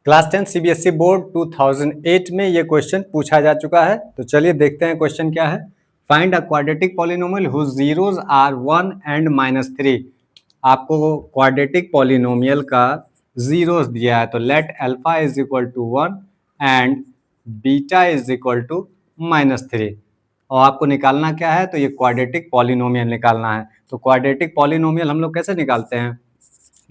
Class 10 CBSE board 2008 में ये question पूछा जा चुका है। तो चलिए देखते हैं क्वेश्चन क्या है। Find a quadratic polynomial whose zeros are 1 and -3। आपको क्वाड्रेटिक पॉलिनोमियल का जीरोस दिया है, तो let alpha is equal to 1 and beta is equal to -3। और आपको निकालना क्या है, तो ये क्वाड्रेटिक पॉलिनोमियल निकालना है। तो क्वाड्रेटिक पॉलिनोमियल हम लोग कैसे निकालते हैं,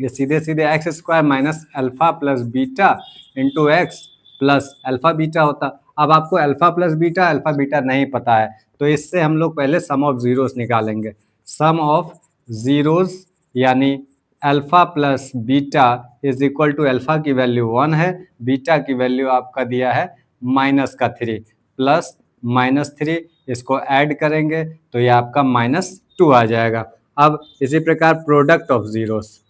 ये सीधे सीधे x square minus alpha plus beta into x plus alpha beta होता। अब आपको अल्फा बीटा नहीं पता है, तो इससे हम लोग पहले सम ऑफ जीरोस निकालेंगे। सम ऑफ जीरोस यानी alpha plus beta is equal to alpha की वैल्यू 1 है, बीटा की वैल्यू आपका दिया है -3 प्लस -3, इसको ऐड करेंगे तो ये आपका -2 आ जाएगा। अब इसी प्रकार product of zeros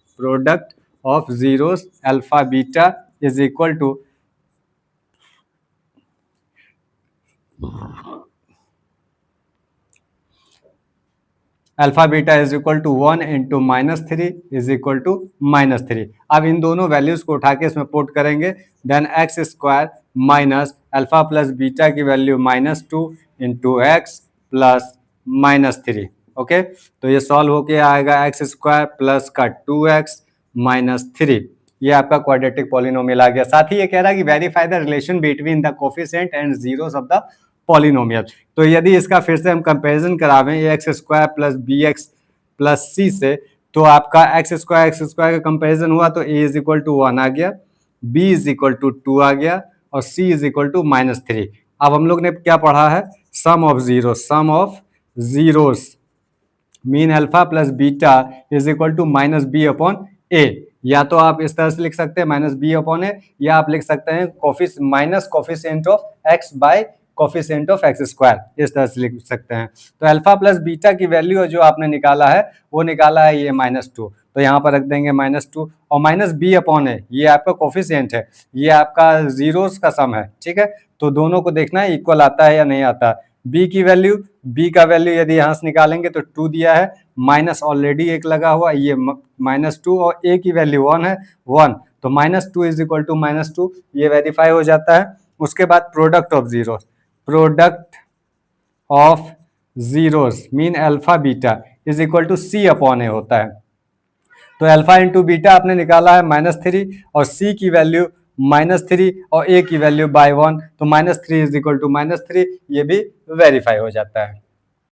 alpha beta is equal to alpha beta is equal to 1 into -3 is equal to -3। अब इन दोनों वैल्यूज को उठा के इसमें पुट करेंगे, then x square minus alpha plus beta की value -2 into x plus -3। Okay, तो ये सॉल्व होके आएगा एक्स स्क्वायर प्लस का 2x -3। ये आपका क्वाड्रेटिक पॉलिनोमियल आ गया। साथ ही ये कह रहा है कि verify the relation between the coefficient and zeros of the polynomial. तो यदि इसका फिर से हम कंपैरिजन करावें x square plus b x plus c से, तो आपका एक्स स्क्वायर का कंपैरिजन हुआ तो ए इज इक्वल टू 1 आ गया, बी इज इक्वल टू 2 आ गया और सी इज इक्वल टू -3। अब हम लोग ने क्या पढ़ा है, sum of zeros mean alpha plus beta is equal to -b upon a. या तो आप इस तरह से लिख सकते हैं -b अपॉन ए, या आप लिख सकते हैं minus coefficient of x bye coefficient of x square, इस तरह से लिख सकते हैं। तो अल्फा प्लस बीटा की वैल्यू जो आपने निकाला है वो निकाला है ये -2, तो यहाँ पर रख देंगे -2 और -b अपॉन ए, ये आपका कोफिशिएंट है, ये आपका जीरोस का सम है। ठीक है, तो दोनों को देखना है इक्वल आता है या नहीं आता। b का वैल्यू यदि यहाँ से निकालेंगे तो 2 दिया है, माइनस ऑलरेडी एक लगा हुआ, ये -2 और a की वैल्यू 1 है 1, तो -2 इज इक्वल टू -2, ये वेरीफाई हो जाता है। उसके बाद product of zeros mean alpha beta is equal to c upon a होता है। तो अल्फा इंटू बीटा आपने निकाला है -3 और सी की वैल्यू -3 और ए की वैल्यू बाय 1, तो -3 इज इक्वल टू -3, ये भी वेरीफाई हो जाता है।